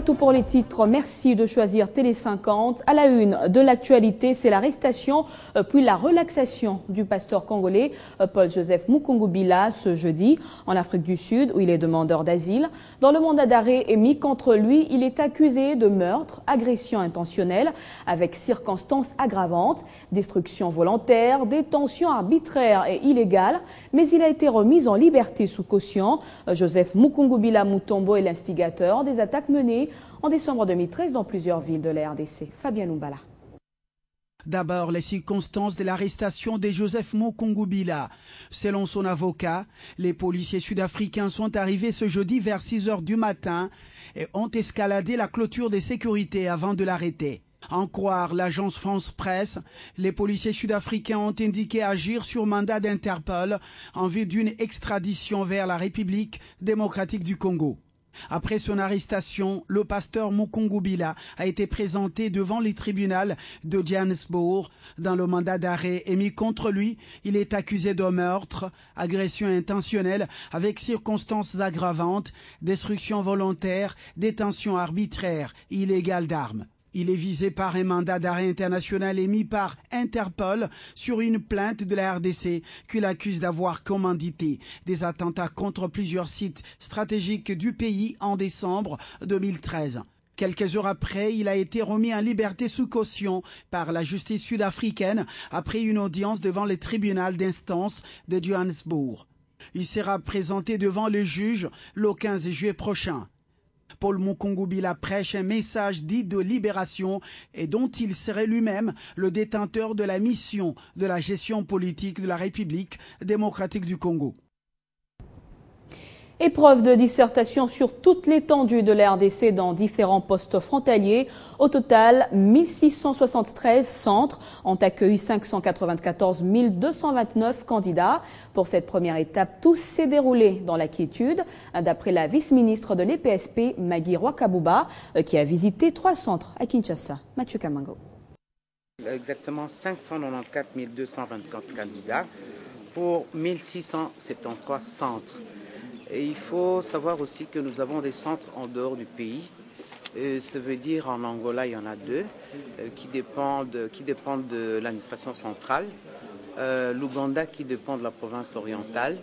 Tout pour les titres, merci de choisir Télé 50. À la une de l'actualité, c'est l'arrestation puis la relaxation du pasteur congolais Paul-Joseph Mukungubila ce jeudi en Afrique du Sud où il est demandeur d'asile. Dans le mandat d'arrêt émis contre lui, il est accusé de meurtre, agression intentionnelle avec circonstances aggravantes, destruction volontaire, détention arbitraire et illégale, mais il a été remis en liberté sous caution. Joseph Mukungubila Mutombo est l'instigateur des attaques menées en décembre 2013 dans plusieurs villes de la RDC. Fabien Lumbala. D'abord, les circonstances de l'arrestation de Joseph Mukungubila. Selon son avocat, les policiers sud-africains sont arrivés ce jeudi vers 6 heures du matin et ont escaladé la clôture de sécurité avant de l'arrêter. En croire l'agence France Presse, les policiers sud-africains ont indiqué agir sur mandat d'Interpol en vue d'une extradition vers la République démocratique du Congo. Après son arrestation, le pasteur Mukungubila a été présenté devant le tribunal de Johannesburg. Dans le mandat d'arrêt émis contre lui, il est accusé de meurtre, agression intentionnelle avec circonstances aggravantes, destruction volontaire, détention arbitraire, illégale d'armes. Il est visé par un mandat d'arrêt international émis par Interpol sur une plainte de la RDC qui l'accuse d'avoir commandité des attentats contre plusieurs sites stratégiques du pays en décembre 2013. Quelques heures après, il a été remis en liberté sous caution par la justice sud-africaine après une audience devant le tribunal d'instance de Johannesburg. Il sera présenté devant le juge le 15 juillet prochain. Paul Mukungubila prêche un message dit de libération et dont il serait lui-même le détenteur de la mission de la gestion politique de la République démocratique du Congo. Épreuve de dissertation sur toute l'étendue de la RDC dans différents postes frontaliers. Au total, 1673 centres ont accueilli 594 229 candidats. Pour cette première étape, tout s'est déroulé dans la quiétude. D'après la vice-ministre de l'EPSP, Maggie Rwakabuba, qui a visité 3 centres à Kinshasa. Mathieu Kamango. Exactement 594 224 candidats pour 1673 centres. Et il faut savoir aussi que nous avons des centres en dehors du pays. Ça veut dire en Angola, il y en a 2 qui dépendent de l'administration centrale. L'Ouganda qui dépend de la province orientale.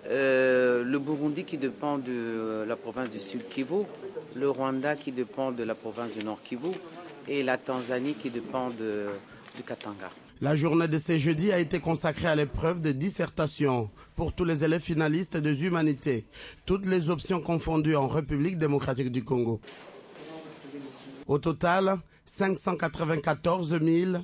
Le Burundi qui dépend de la province du Sud Kivu. Le Rwanda qui dépend de la province du Nord Kivu. Et la Tanzanie qui dépend du Katanga. La journée de ce jeudi a été consacrée à l'épreuve de dissertation pour tous les élèves finalistes des humanités, toutes les options confondues en République démocratique du Congo. Au total, 594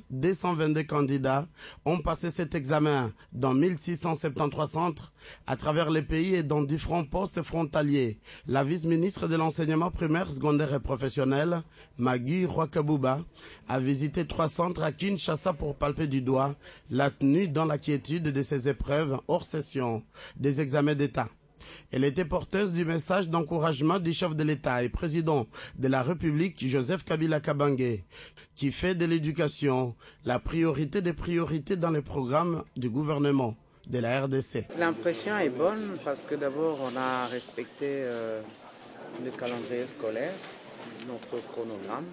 222 candidats ont passé cet examen dans 1673 centres à travers les pays et dans différents postes frontaliers. La vice-ministre de l'enseignement primaire, secondaire et professionnel, Maggie Rwakabuba, a visité 3 centres à Kinshasa pour palper du doigt la tenue dans la quiétude de ces épreuves hors session des examens d'État. Elle était porteuse du message d'encouragement du chef de l'État et président de la République, Joseph Kabila Kabange, qui fait de l'éducation la priorité des priorités dans les programmes du gouvernement de la RDC. L'impression est bonne parce que d'abord on a respecté le calendrier scolaire, notre chronogramme.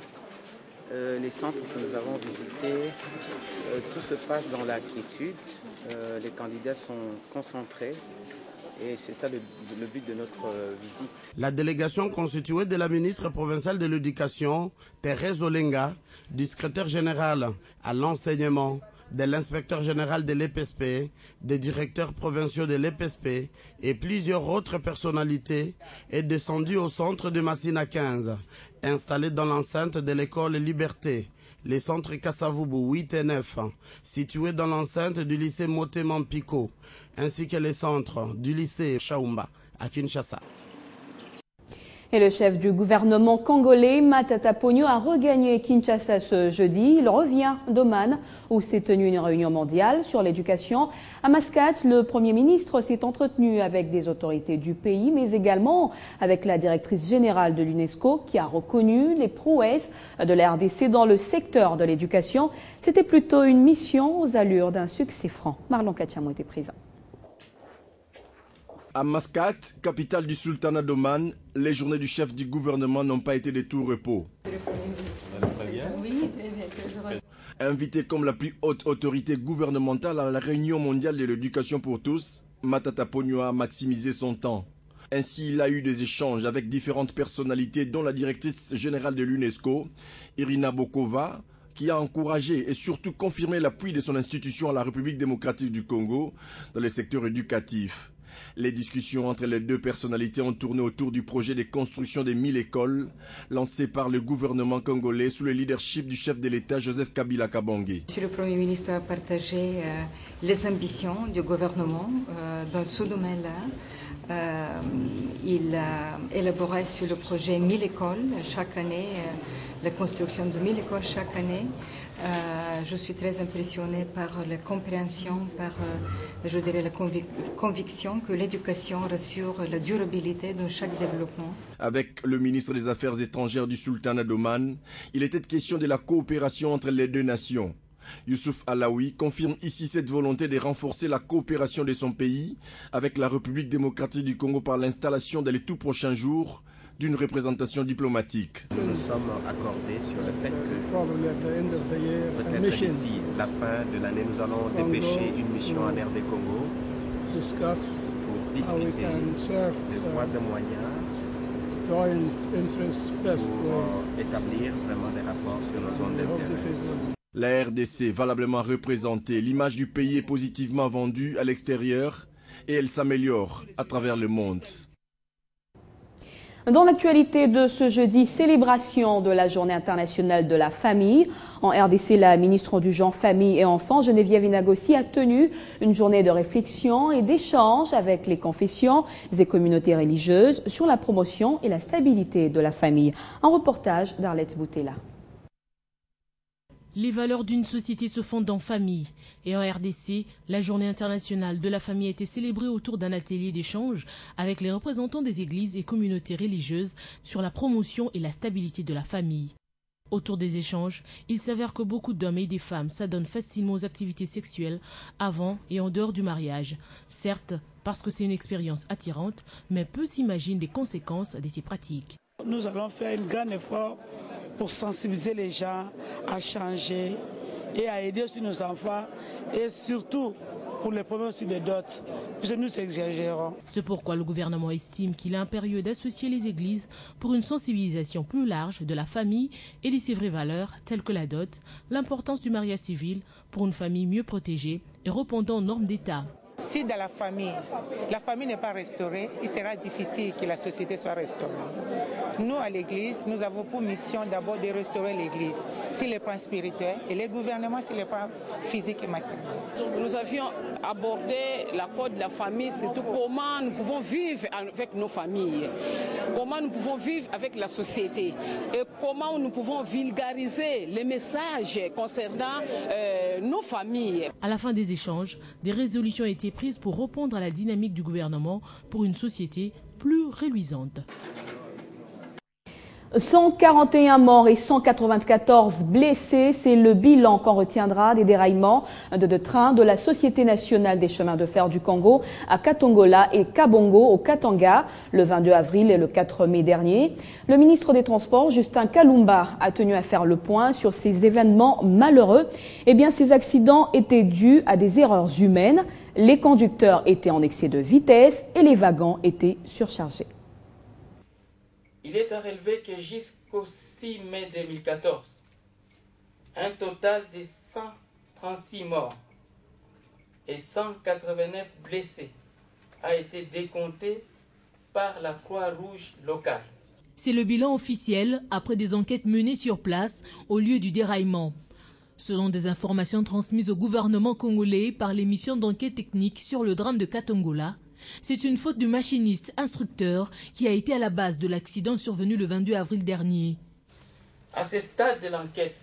Les centres que nous avons visités, tout se passe dans la quiétude. Les candidats sont concentrés. Et c'est ça le but de notre visite. La délégation constituée de la ministre provinciale de l'Éducation, Thérèse Olenga, du secrétaire général à l'enseignement, de l'inspecteur général de l'EPSP, des directeurs provinciaux de l'EPSP et plusieurs autres personnalités est descendue au centre de Massina 15, installé dans l'enceinte de l'école Liberté. Les centres Kassavubu 8 et 9, situés dans l'enceinte du lycée Motema Mpiko, ainsi que les centres du lycée Chaumba à Kinshasa. Et le chef du gouvernement congolais, Matata Ponyo, a regagné Kinshasa ce jeudi. Il revient d'Oman, où s'est tenue une réunion mondiale sur l'éducation. À Mascate, le Premier ministre s'est entretenu avec des autorités du pays, mais également avec la directrice générale de l'UNESCO, qui a reconnu les prouesses de la RDC dans le secteur de l'éducation. C'était plutôt une mission aux allures d'un succès franc. Marlon Kachamo était présent. À Mascate, capitale du sultanat d'Oman, les journées du chef du gouvernement n'ont pas été de tout repos. Invité comme la plus haute autorité gouvernementale à la réunion mondiale de l'éducation pour tous, Matata Ponyo a maximisé son temps. Ainsi, il a eu des échanges avec différentes personnalités, dont la directrice générale de l'UNESCO, Irina Bokova, qui a encouragé et surtout confirmé l'appui de son institution à la République démocratique du Congo dans le secteur éducatif. Les discussions entre les deux personnalités ont tourné autour du projet de construction des 1000 écoles lancé par le gouvernement congolais sous le leadership du chef de l'État Joseph Kabila Kabange. Monsieur le Premier ministre a partagé les ambitions du gouvernement dans ce domaine-là. Il a élaboré sur le projet 1000 écoles chaque année, la construction de 1000 écoles chaque année. Je suis très impressionnée par la compréhension, par je dirais la conviction que l'éducation rassure la durabilité de chaque développement. Avec le ministre des Affaires étrangères du sultanat d'Oman, il était question de la coopération entre les deux nations. Youssouf Alaoui confirme ici cette volonté de renforcer la coopération de son pays avec la République démocratique du Congo par l'installation dans les tout prochains jours d'une représentation diplomatique. Nous sommes accordés sur le fait que peut-être d'ici la fin de l'année, nous allons dépêcher une mission en RD Congo pour discuter de voies et moyens pour établir vraiment des rapports sur nos zones d'intérêt. La RDC, valablement représentée, l'image du pays est positivement vendue à l'extérieur et elle s'améliore à travers le monde. Dans l'actualité de ce jeudi, célébration de la Journée internationale de la famille. En RDC, la ministre du Genre, Famille et Enfants, Geneviève Inagossi, a tenu une journée de réflexion et d'échange avec les confessions et communautés religieuses sur la promotion et la stabilité de la famille. Un reportage d'Arlette Boutella. Les valeurs d'une société se fondent en famille. Et en RDC, la Journée internationale de la famille a été célébrée autour d'un atelier d'échange avec les représentants des églises et communautés religieuses sur la promotion et la stabilité de la famille. Autour des échanges, il s'avère que beaucoup d'hommes et des femmes s'adonnent facilement aux activités sexuelles avant et en dehors du mariage. Certes, parce que c'est une expérience attirante, mais peu s'imaginent les conséquences de ces pratiques. Nous allons faire un grand effort pour sensibiliser les gens à changer et à aider aussi nos enfants et surtout pour les problèmes aussi de dot, puisque nous exagérons. C'est pourquoi le gouvernement estime qu'il est impérieux d'associer les églises pour une sensibilisation plus large de la famille et de ses vraies valeurs telles que la dot, l'importance du mariage civil pour une famille mieux protégée et répondant aux normes d'État. Si dans la famille n'est pas restaurée, il sera difficile que la société soit restaurée. Nous, à l'Église, nous avons pour mission d'abord de restaurer l'Église, sur les plans spirituels, et les gouvernements sur les plans physiques et matériels. Nous avions abordé la cause de la famille, surtout comment nous pouvons vivre avec nos familles, comment nous pouvons vivre avec la société, et comment nous pouvons vulgariser les messages concernant nos familles. À la fin des échanges, des résolutions ont été prises pour répondre à la dynamique du gouvernement pour une société plus reluisante. 141 morts et 194 blessés, c'est le bilan qu'on retiendra des déraillements de trains de la Société nationale des chemins de fer du Congo à Katongola et Kabongo au Katanga le 22 avril et le 4 mai dernier. Le ministre des Transports, Justin Kalumba, a tenu à faire le point sur ces événements malheureux. Eh bien, ces accidents étaient dus à des erreurs humaines. Les conducteurs étaient en excès de vitesse et les wagons étaient surchargés. Il est à relever que jusqu'au 6 mai 2014, un total de 136 morts et 189 blessés a été décompté par la Croix-Rouge locale. C'est le bilan officiel après des enquêtes menées sur place au lieu du déraillement. Selon des informations transmises au gouvernement congolais par les missions d'enquête technique sur le drame de Katongola, c'est une faute du machiniste instructeur qui a été à la base de l'accident survenu le 22 avril dernier. À ce stade de l'enquête,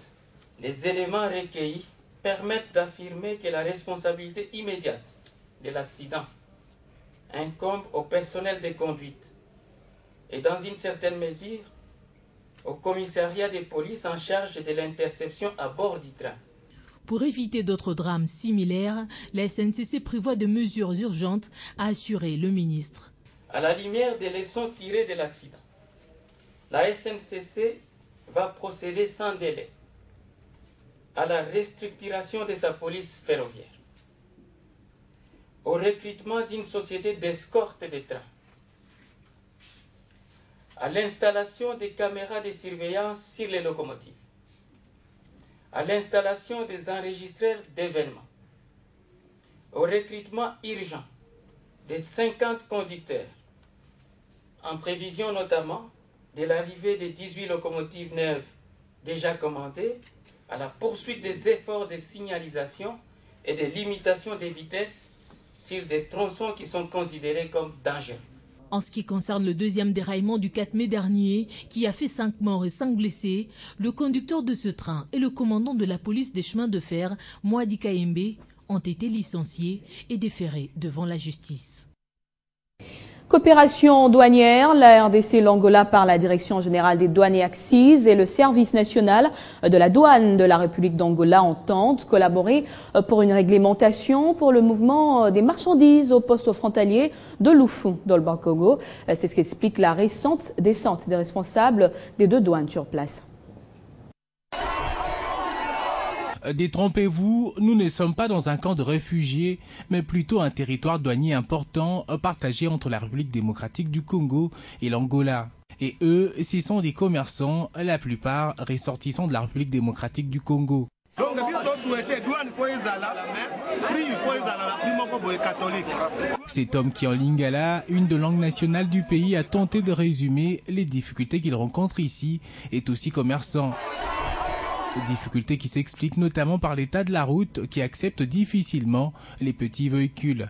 les éléments recueillis permettent d'affirmer que la responsabilité immédiate de l'accident incombe au personnel de conduite et dans une certaine mesure au commissariat de police en charge de l'interception à bord du train. Pour éviter d'autres drames similaires, la SNCC prévoit des mesures urgentes, a assuré le ministre. À la lumière des leçons tirées de l'accident, la SNCC va procéder sans délai à la restructuration de sa police ferroviaire, au recrutement d'une société d'escorte de trains, à l'installation des caméras de surveillance sur les locomotives, à l'installation des enregistreurs d'événements, au recrutement urgent de 50 conducteurs, en prévision notamment de l'arrivée des 18 locomotives neuves déjà commandées, à la poursuite des efforts de signalisation et de limitation des vitesses sur des tronçons qui sont considérés comme dangereux. En ce qui concerne le deuxième déraillement du 4 mai dernier, qui a fait 5 morts et 5 blessés, le conducteur de ce train et le commandant de la police des chemins de fer, Moadi Kayembe, ont été licenciés et déférés devant la justice. Coopération douanière, la RDC l'Angola par la Direction générale des douanes et accises et le service national de la douane de la République d'Angola entendent collaborer pour une réglementation pour le mouvement des marchandises au poste frontalier de Lufu dans le Bas-Congo. C'est ce qu'explique la récente descente des responsables des deux douanes sur place. Détrompez-vous, nous ne sommes pas dans un camp de réfugiés, mais plutôt un territoire douanier important partagé entre la République démocratique du Congo et l'Angola. Et eux, ce sont des commerçants, la plupart ressortissants de la République démocratique du Congo. Cet homme qui en lingala, une des langues nationales du pays, a tenté de résumer les difficultés qu'il rencontre ici, est aussi commerçant. Difficultés qui s'expliquent notamment par l'état de la route qui accepte difficilement les petits véhicules.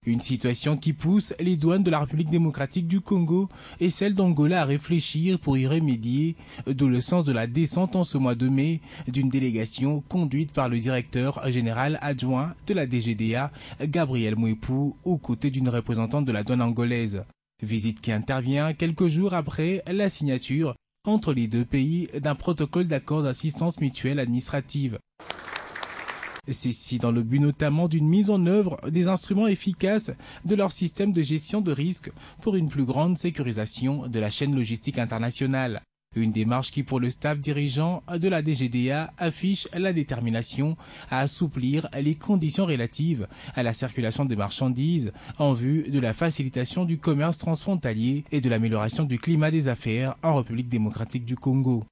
Une situation qui pousse les douanes de la République démocratique du Congo et celles d'Angola à réfléchir pour y remédier, d'où le sens de la descente en ce mois de mai d'une délégation conduite par le directeur général adjoint de la DGDA, Gabriel Mouepou, aux côtés d'une représentante de la douane angolaise. Visite qui intervient quelques jours après la signature entre les deux pays d'un protocole d'accord d'assistance mutuelle administrative. Ceci dans le but notamment d'une mise en œuvre des instruments efficaces de leur système de gestion de risque pour une plus grande sécurisation de la chaîne logistique internationale. Une démarche qui, pour le staff dirigeant de la DGDA, affiche la détermination à assouplir les conditions relatives à la circulation des marchandises en vue de la facilitation du commerce transfrontalier et de l'amélioration du climat des affaires en République démocratique du Congo.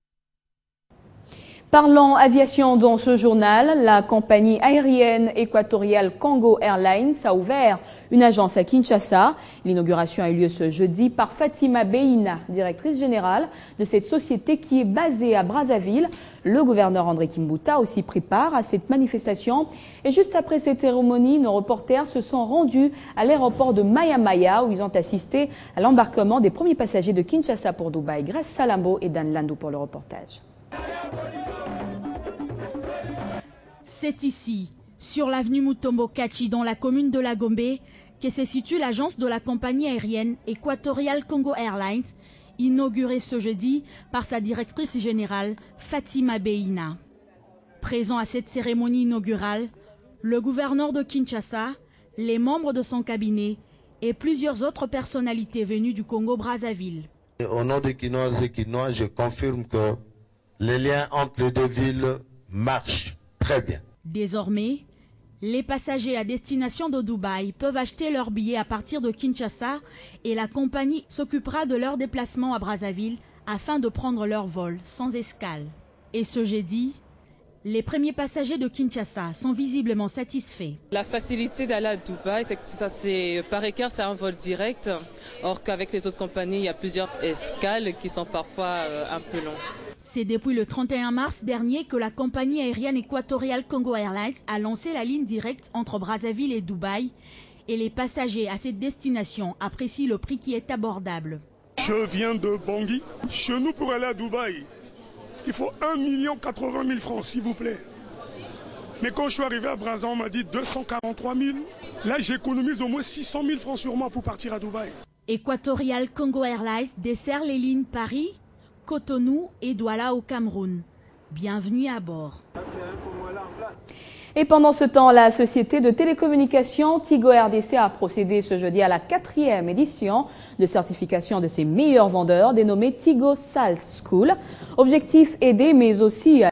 Parlons aviation dans ce journal, la compagnie aérienne équatoriale Congo Airlines a ouvert une agence à Kinshasa. L'inauguration a eu lieu ce jeudi par Fatima Beina, directrice générale de cette société qui est basée à Brazzaville. Le gouverneur André Kimbuta aussi pris part à cette manifestation. Et juste après cette cérémonie, nos reporters se sont rendus à l'aéroport de Maya où ils ont assisté à l'embarquement des premiers passagers de Kinshasa pour Dubaï. Grace Salambo et Dan Landou pour le reportage. C'est ici, sur l'avenue Mutombo Kachi, dans la commune de La Gombe, que se situe l'agence de la compagnie aérienne Equatorial Congo Airlines, inaugurée ce jeudi par sa directrice générale, Fatima Beina. Présent à cette cérémonie inaugurale, le gouverneur de Kinshasa, les membres de son cabinet et plusieurs autres personnalités venues du Congo-Brazzaville. Au nom des Quinoises et Quinois, je confirme que les liens entre les deux villes marchent très bien. Désormais, les passagers à destination de Dubaï peuvent acheter leurs billets à partir de Kinshasa et la compagnie s'occupera de leur déplacement à Brazzaville afin de prendre leur vol sans escale. Et ce jeudi, les premiers passagers de Kinshasa sont visiblement satisfaits. La facilité d'aller à Dubaï, par écart, c'est un vol direct, or qu'avec les autres compagnies, il y a plusieurs escales qui sont parfois un peu longues. C'est depuis le 31 mars dernier que la compagnie aérienne équatoriale Congo Airlines a lancé la ligne directe entre Brazzaville et Dubaï et les passagers à cette destination apprécient le prix qui est abordable. Je viens de Bangui. Chez nous, pour aller à Dubaï, il faut 1 080 000 francs, s'il vous plaît. Mais quand je suis arrivé à Brazzaville, on m'a dit 243 000. Là, j'économise au moins 600 000 francs sur moi pour partir à Dubaï. Equatorial Congo Airlines dessert les lignes Paris, Cotonou et Douala au Cameroun. Bienvenue à bord. Et pendant ce temps, la société de télécommunications Tigo RDC a procédé ce jeudi à la 4e édition de certification de ses meilleurs vendeurs dénommée Tigo Sales School. Objectif aider mais aussi